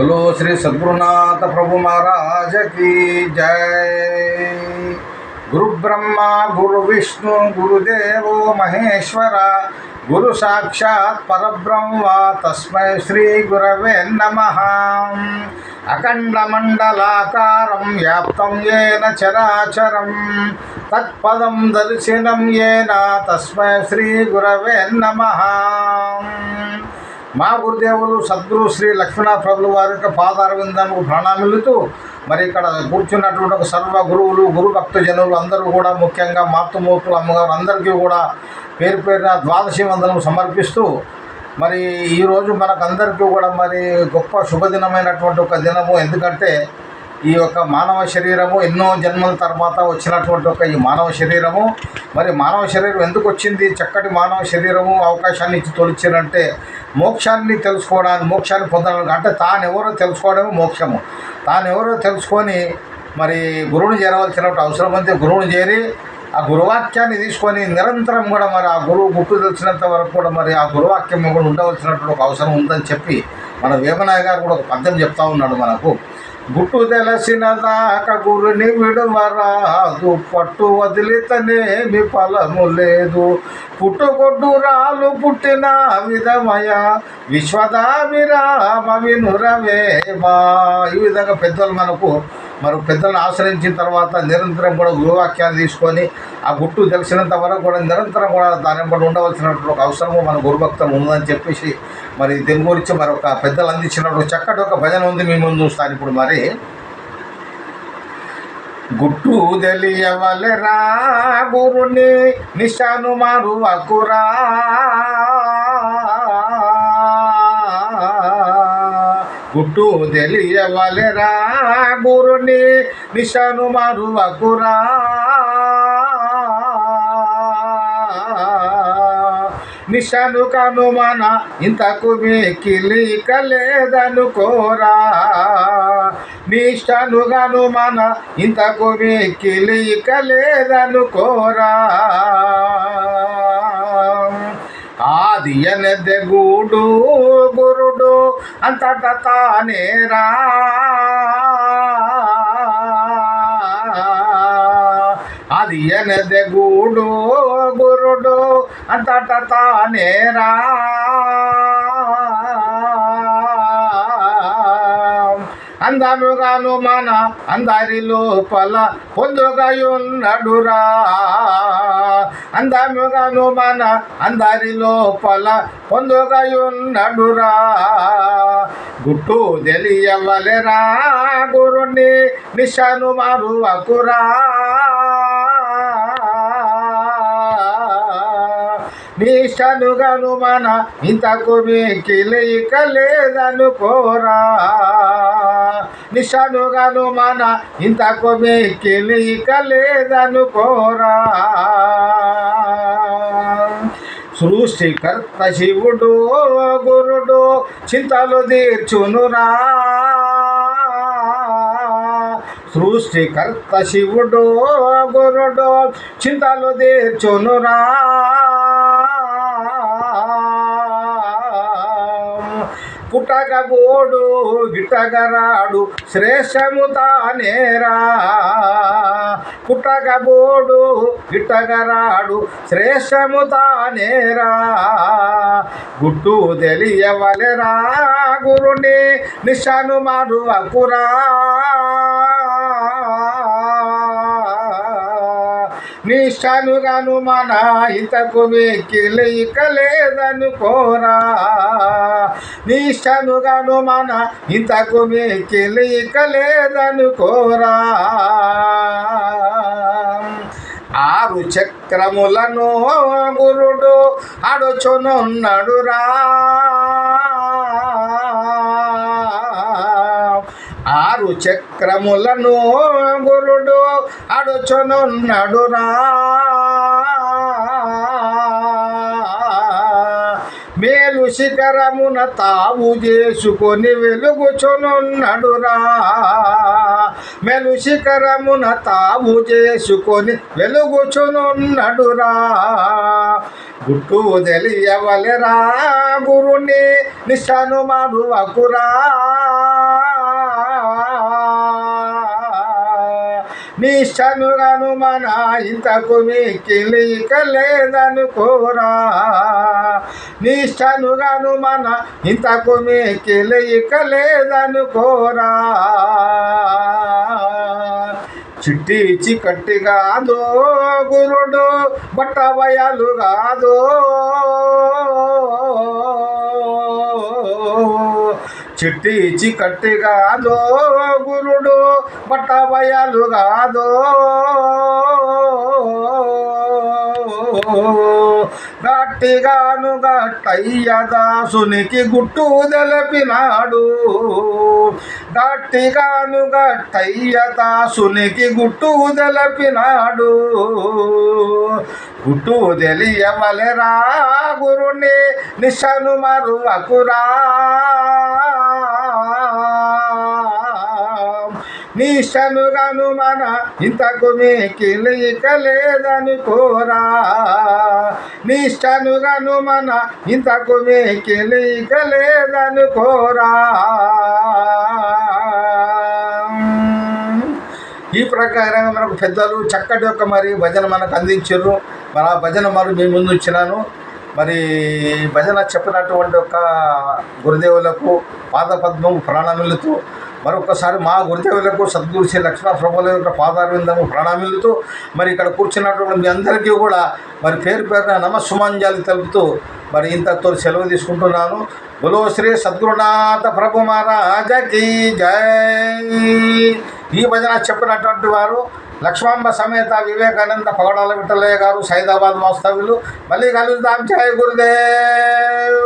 बोलो श्री सद्गुरुनाथ प्रभु महाराज की जय। गुरु ब्रह्मा गुरु विष्णु गुरुदेवो महेश्वरा गुरु साक्षात् परब्रह्म तस्मै श्री गुरवे नमः। अखंडमंडलाकारं व्याप्तं येन चराचरं तत्पदं दर्शनं येन तस्मै श्री गुरवे नमः। మా గురుదేవులు సద్గురు శ్రీ లక్ష్మీనాథ ప్రభుల వారి యొక్క పాదారవిందానికి ప్రణామిల్లుతూ మరి ఇక్కడ కూర్చున్నటువంటి ఒక సర్వ గురువులు గురు భక్త జనులు అందరూ కూడా ముఖ్యంగా మాతృమూర్తులు అమ్మగారు అందరికీ కూడా పేరు పేరున ద్వాదశి వందనం సమర్పిస్తూ మరి ఈరోజు మనకందరికీ కూడా మరి గొప్ప శుభదినమైనటువంటి ఒక దినము. ఎందుకంటే ఈ యొక్క మానవ శరీరము ఎన్నో జన్మల తర్వాత వచ్చినటువంటి ఒక ఈ మానవ శరీరము, మరి మానవ శరీరం ఎందుకు వచ్చింది, చక్కటి మానవ శరీరము అవకాశాన్ని ఇచ్చి తొలిచారంటే మోక్షాన్ని తెలుసుకోవడానికి, మోక్షాన్ని పొందడానికి, అంటే తానెవరో తెలుసుకోవడమే మోక్షము. తానెవరో తెలుసుకొని మరి గురువుని చేరవలసినటువంటి అవసరం అయితే గురువుని చేరి ఆ గురువాక్యాన్ని తీసుకొని నిరంతరం కూడా మరి ఆ గురువు గుర్తు తెలిసినంత వరకు కూడా మరి ఆ గురువాక్యం కూడా ఉండవలసినటువంటి ఒక అవసరం ఉందని చెప్పి మన వేమనాయ గారు కూడా ఒక పద్యం చెప్తా ఉన్నాడు మనకు. గుట్టు తెలిసిన దాకా గురుని విడువరాదు, పట్టు వదిలితనేమి ఫలము లేదు. పుట్టుగొడ్డు రాలు పుట్టిన విధమయ విశ్వదాభిరామ వినురవేమా. ఈ విధంగా పెద్దలు మనకు పెద్దలను ఆశ్రయించిన తర్వాత నిరంతరం కూడా గురువాక్యాన్ని తీసుకొని ఆ గుట్టు తెలిసినంత వరకు కూడా నిరంతరం కూడా దాని కూడా ఉండవలసినటువంటి ఒక అవసరము మన గురుభక్తులు ఉందని చెప్పేసి మరి దీని గురించి మరొక పెద్దలు అందించినప్పుడు చక్కటి ఒక భజన ఉంది మీ ముందు చూస్తాను ఇప్పుడు. మరి గుట్టు తెలియవలెరా గురుని నిశాను మరువకురా, గుట్టు తెలియవలెరా గురుని నిశాను మరువకురా. నిశాను కనుమన ఇంతకు మికిలి కలేదనుకోరా, నిశాను కనుమన ఇంతకు మికిలి కలేదనుకోరా. ఆది అనెదె గూడు గురుడు అంతట తానేరా, ఆది అనెదె గూడు గురుడు అంతట తానేరా. అందముగాను మన అందరి లోపల పొందుగయున్నడురా, అందముగాను మన అందరి లోపల పొందుగయున్నడురా. గుట్టు తెలియవలెరా గురుని నిశాను మరువకురా, నిశానుగను మన ఇంతకు మికిలి కలేదనుకోరా, నిశానుగను మన ఇంతకు మికిలి కలేదనుకోరా. సృష్టికర్త శివుడు గురుడు చింతలు తీర్చునురా, సృష్టికర్త శివుడు గురుడు చింతలు తీర్చునురా. పుట్టగబోడు గిట్టగరాడు శ్రేష్టము తానేరా, పుట్టగబోడు గిట్టగరాడు శ్రేష్టము తానేరా. గుట్టు తెలియవలెరా గురుని నిశాను మరువకురా, నిశానుగాను మన ఇంతకు మికిలి కలేదనుకోరా, నిశానుగాను మన ఇంతకు మికిలి కలేదనుకోరా. ఆరు చక్రములను గురుడు అడుచునున్నడురా, ఆరు చక్రములను గురుడు అడుచునున్నడురా. మేలు శిఖరమున తావు చేసుకొని వెలుగుచునున్నడురా, మేలు శిఖరమున తావు చేసుకొని వెలుగుచునున్నడురా. గుట్టు తెలియవలెరా గురుని నిశాను మరువకురా, నిష్టనుగాను మన ఇంతకు మిక్కిలి ఇక లేదనుకోరా. నిష్టనుగాను మన ఇంతకు మిక్కిలి ఇక లేదనుకోరా. చిట్టి చీకట్టి కాదో గురుడు బట్టబయలు కాదో. చిట్టి చీకట్టి కాదో గురుడు బట్టబయలు కాదో. గట్టిగాను గట్టయ్య దాసునికి గుట్టు తెలపినాడు. గట్టిగాను గట్టయ్య దాసునికి గుట్టు తెలపినాడు. గుట్టు తెలియవలెరా గురుని నిశను మరువకురా. నిష్టనుగాను మన ఇంతకు మిక్కిలి ఇక లేదనుకోరా. నిష్టనుగాను మన ఇంతకు మిక్కిలి ఇక లేదనుకోరా. ఈ ప్రకారంగా మనకు పెద్దలు చక్కటి యొక్క మరి భజన మనకు అందించారు. మరి ఆ భజన మరి మీ ముందు ఇచ్చినాను. మరి భజన చెప్పినటువంటి ఒక గురుదేవులకు పాదపద్మము ప్రణామములతో మరొకసారి మా గురుదేవులకు సద్గురు శ్రీ లక్ష్మణ ప్రభుల యొక్క పాదారవిందము ప్రణామములతో మరి ఇక్కడ కూర్చున్నటువంటి మీ అందరికీ కూడా మరి పేరు పేరున నమస్సుమాంజలి తెలుపుతూ మరి ఇంతతో సెలవు తీసుకుంటున్నాను. బోలో శ్రీ సద్గురునాథ ప్రభు మహారాజకి జై. ఈ భజన చెప్పినటువంటి వారు లక్ష్మాంబ సమేత వివేకానంద పగడాల విఠలయ్య గారు, సైదాబాద్ వాస్తవ్యులు. మళ్ళీ కలుద్దాం. జై గురుదేవ్.